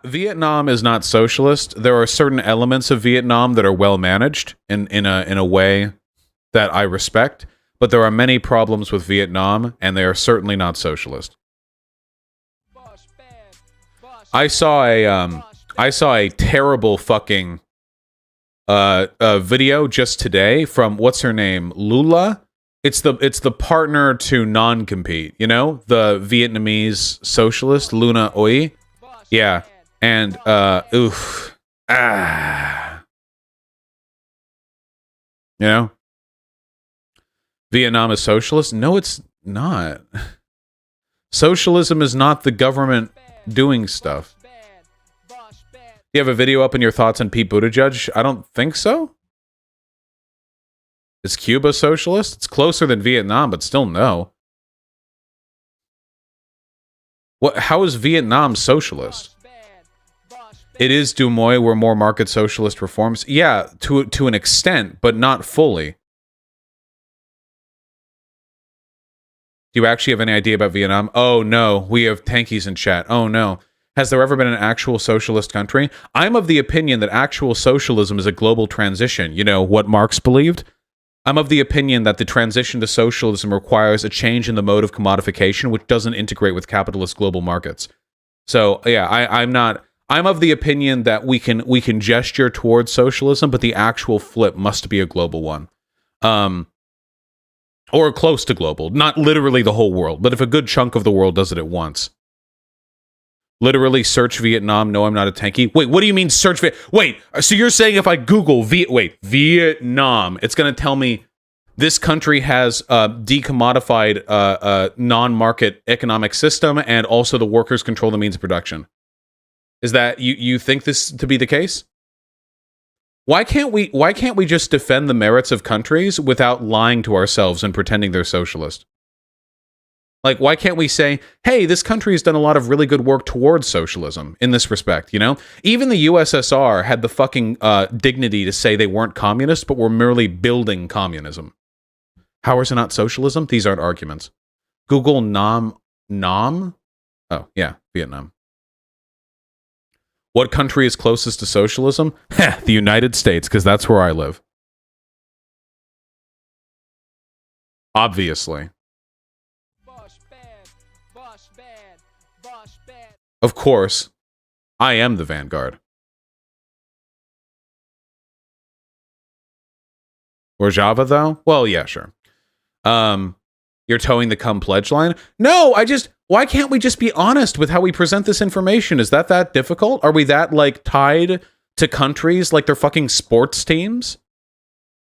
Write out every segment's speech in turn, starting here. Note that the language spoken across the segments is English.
Vietnam is not socialist. There are certain elements of Vietnam that are well managed in a way that I respect, but there are many problems with Vietnam, and they are certainly not socialist. I saw a terrible fucking video just today from what's her name, Lula. It's the partner to non-compete, you know, the Vietnamese socialist Luna Oi. Yeah, and oof, you know, Vietnam is socialist. No, it's not. Socialism is not the government doing stuff. You have a video up in your thoughts on Pete Buttigieg? I don't think so. Is Cuba socialist? It's closer than Vietnam, but still no. What? How is Vietnam socialist? It is Des Moines where more market socialist reforms. Yeah, to an extent, but not fully. Do you actually have any idea about Vietnam? Oh no, we have tankies in chat. Oh no. Has there ever been an actual socialist country? I'm of the opinion that actual socialism is a global transition. You know, what Marx believed? I'm of the opinion that the transition to socialism requires a change in the mode of commodification, which doesn't integrate with capitalist global markets. So yeah, I'm of the opinion that we can gesture towards socialism, but the actual flip must be a global one. Or close to global. Not literally the whole world, but if a good chunk of the world does it at once. Literally search Vietnam. No, I'm not a tanky. Wait, what do you mean search Wait, so you're saying if I Google Vietnam, it's going to tell me this country has a decommodified non-market economic system and also the workers control the means of production. Is that you think this to be the case? Why can't we just defend the merits of countries without lying to ourselves and pretending they're socialist? Like, why can't we say, hey, this country has done a lot of really good work towards socialism in this respect, you know? Even the USSR had the fucking dignity to say they weren't communist, but were merely building communism. How is it not socialism? These aren't arguments. Google Nam? Oh, yeah, Vietnam. What country is closest to socialism? Heh, the United States, because that's where I live. Obviously. Of course, I am the vanguard. Or Java, though? Well, yeah, sure. You're towing the come pledge line? No, why can't we just be honest with how we present this information? Is that difficult? Are we that, like, tied to countries like they're fucking sports teams?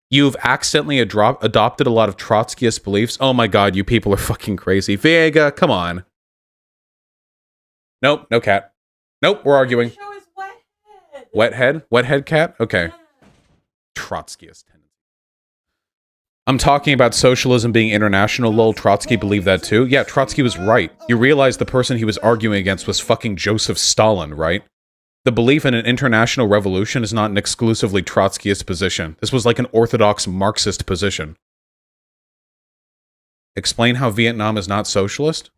You've accidentally adopted a lot of Trotskyist beliefs. Oh my god, you people are fucking crazy. Vega, come on. Nope, no cat. Nope, we're arguing. Show his wet head. Wet head? Wet head cat? Okay. Yeah. Trotskyist tendency. I'm talking about socialism being international, lol. Trotsky believed that too. Yeah, Trotsky was right. You realize the person he was arguing against was fucking Joseph Stalin, right? The belief in an international revolution is not an exclusively Trotskyist position. This was like an orthodox Marxist position. Explain how Vietnam is not socialist?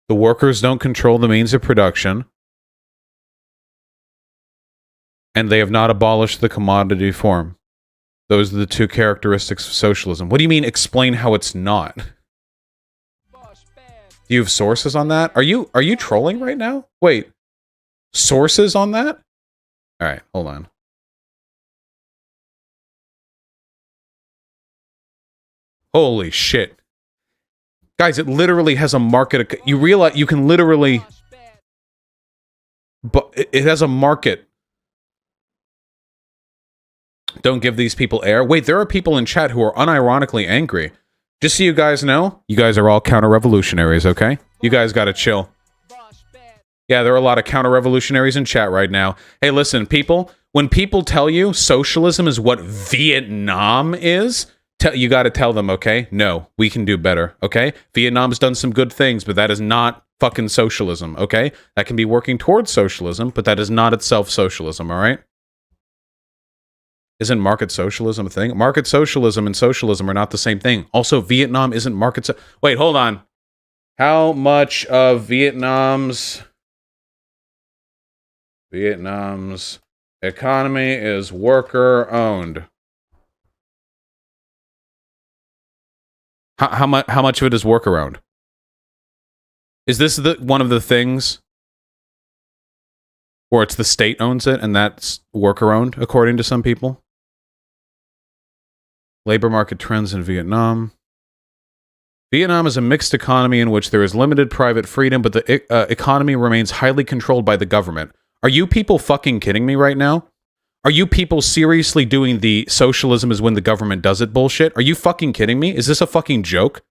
The workers don't control the means of production. And they have not abolished the commodity form. Those are the two characteristics of socialism. What do you mean, explain how it's not? Do you have sources on that? Are you trolling right now? Wait. Sources on that? Alright, hold on. Holy shit. Guys, it literally has a market. You realize you can literally... But it has a market. Don't give these people air. Wait, there are people in chat who are unironically angry. Just so you guys know, you guys are all counter-revolutionaries, okay? You guys gotta chill. Yeah, there are a lot of counter-revolutionaries in chat right now. Hey, listen, people, when people tell you socialism is what Vietnam is... You got to tell them, okay? No, we can do better, okay? Vietnam's done some good things, but that is not fucking socialism, okay? That can be working towards socialism, but that is not itself socialism, all right? Isn't market socialism a thing? Market socialism and socialism are not the same thing. Also, Vietnam isn't market... Wait, hold on. How much of Vietnam's Vietnam's economy is worker-owned. How much of it is worker-owned? Is this one of the things where it's the state owns it and that's worker-owned, according to some people? Labor market trends in Vietnam. Vietnam is a mixed economy in which there is limited private freedom, but the economy remains highly controlled by the government. Are you people fucking kidding me right now? Are you people seriously doing the socialism is when the government does it bullshit? Are you fucking kidding me? Is this a fucking joke?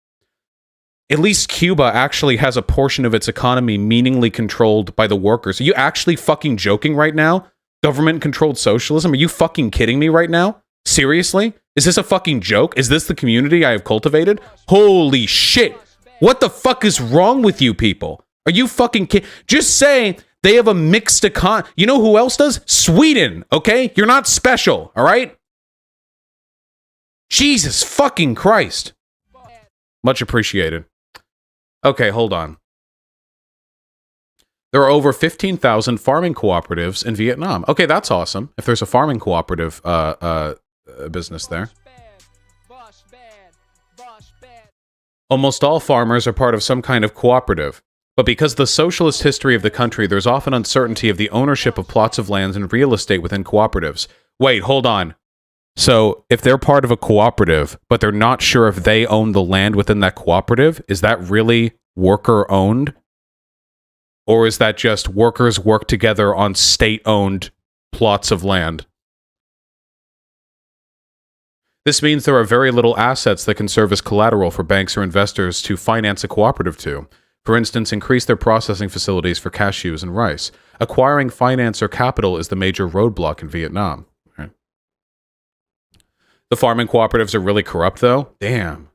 At least Cuba actually has a portion of its economy meaningfully controlled by the workers. Are you actually fucking joking right now? Government-controlled socialism? Are you fucking kidding me right now? Seriously? Is this a fucking joke? Is this the community I have cultivated? Holy shit. What the fuck is wrong with you people? Are you fucking kidding? Just say they have a mixed economy. You know who else does? Sweden, okay? You're not special, all right? Jesus fucking Christ. Much appreciated. Okay, hold on. There are over 15,000 farming cooperatives in Vietnam. Okay, that's awesome. If there's a farming cooperative business there. Almost all farmers are part of some kind of cooperative. But because of the socialist history of the country, there's often uncertainty of the ownership of plots of lands and real estate within cooperatives. Wait, hold on. So, if they're part of a cooperative, but they're not sure if they own the land within that cooperative, is that really worker-owned? Or is that just workers work together on state-owned plots of land? This means there are very little assets that can serve as collateral for banks or investors to finance a cooperative to. For instance, increase their processing facilities for cashews and rice. Acquiring finance or capital is the major roadblock in Vietnam. Right. The farming cooperatives are really corrupt, though? Damn.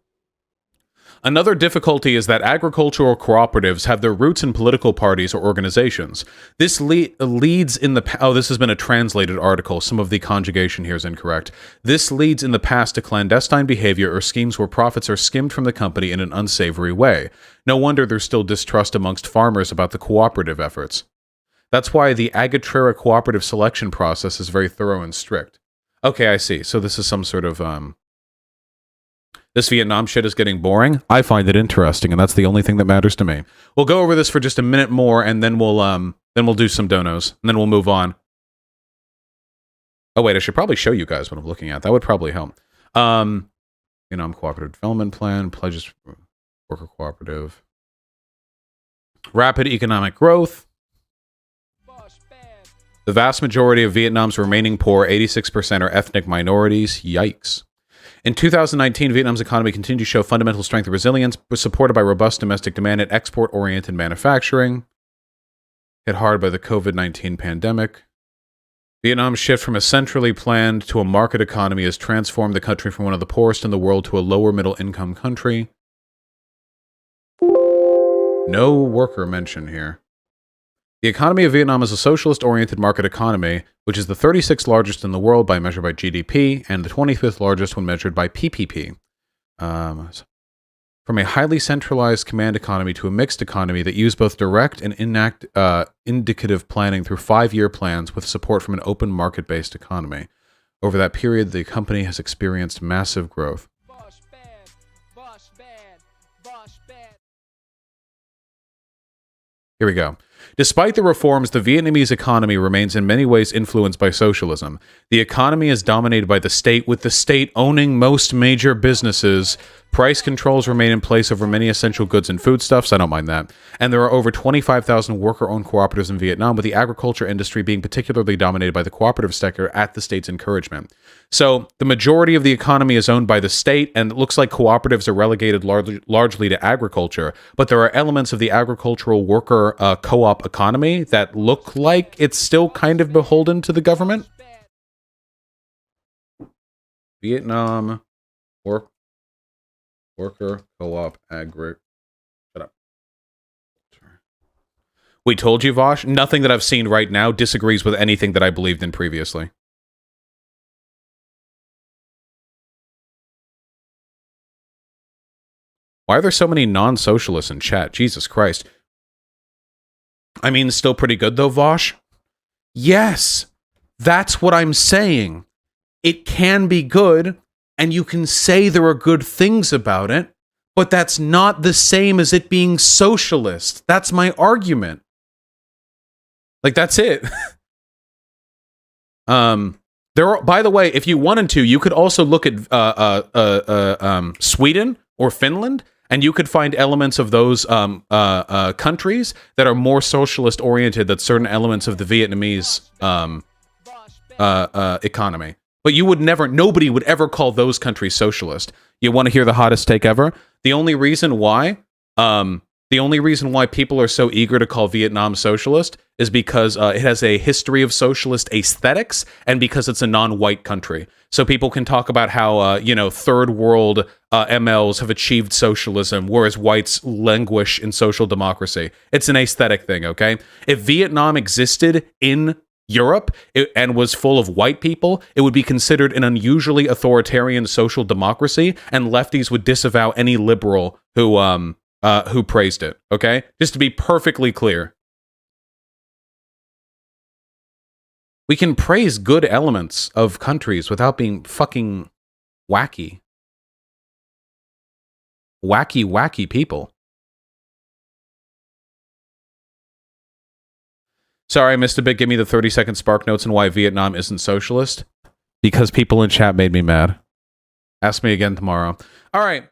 Another difficulty is that agricultural cooperatives have their roots in political parties or organizations. This leads in the... Oh, this has been a translated article. Some of the conjugation here is incorrect. This leads in the past to clandestine behavior or schemes where profits are skimmed from the company in an unsavory way. No wonder there's still distrust amongst farmers about the cooperative efforts. That's why the Agatrera cooperative selection process is very thorough and strict. Okay, I see. So this is some sort of... This Vietnam shit is getting boring. I find it interesting, and that's the only thing that matters to me. We'll go over this for just a minute more, and then we'll do some donos, and then we'll move on. Oh wait, I should probably show you guys what I'm looking at. That would probably help. Vietnam Cooperative Development Plan, pledges worker cooperative, rapid economic growth. The vast majority of Vietnam's remaining poor, 86%, are ethnic minorities. Yikes. In 2019, Vietnam's economy continued to show fundamental strength and resilience, was supported by robust domestic demand and export-oriented manufacturing. Hit hard by the COVID-19 pandemic. Vietnam's shift from a centrally planned to a market economy has transformed the country from one of the poorest in the world to a lower middle-income country. No worker mention here. The economy of Vietnam is a socialist-oriented market economy, which is the 36th largest in the world by measure by GDP, and the 25th largest when measured by PPP. From a highly centralized command economy to a mixed economy that used both direct and indicative planning through 5-year plans with support from an open market-based economy. Over that period, the company has experienced massive growth. Here we go. Despite the reforms, the Vietnamese economy remains in many ways influenced by socialism. The economy is dominated by the state, with the state owning most major businesses. Price controls remain in place over many essential goods and foodstuffs. I don't mind that. And there are over 25,000 worker-owned cooperatives in Vietnam, with the agriculture industry being particularly dominated by the cooperative sector at the state's encouragement. So the majority of the economy is owned by the state, and it looks like cooperatives are relegated largely to agriculture. But there are elements of the agricultural worker co-op economy that look like it's still kind of beholden to the government. Vietnam worker co-op agri. Shut up. We told you, Vaush. Nothing that I've seen right now disagrees with anything that I believed in previously. Why are there so many non-socialists in chat? Jesus Christ. I mean, still pretty good though, Vaush. Yes, that's what I'm saying. It can be good, and you can say there are good things about it, but that's not the same as it being socialist. That's my argument. Like, that's it. There are, by the way, if you wanted to, you could also look at Sweden or Finland, and you could find elements of those countries that are more socialist oriented than certain elements of the Vietnamese economy. But you would never, nobody would ever call those countries socialist. You want to hear the hottest take ever? The only reason why people are so eager to call Vietnam socialist is because it has a history of socialist aesthetics, and because it's a non-white country. So people can talk about how, third world MLs have achieved socialism, whereas whites languish in social democracy. It's an aesthetic thing, okay? If Vietnam existed in Europe and was full of white people, it would be considered an unusually authoritarian social democracy, and lefties would disavow any liberal who praised it, okay? Just to be perfectly clear. We can praise good elements of countries without being fucking wacky. Wacky people. Sorry, I missed a bit. Give me the 30-second spark notes on why Vietnam isn't socialist. Because people in chat made me mad. Ask me again tomorrow. All right.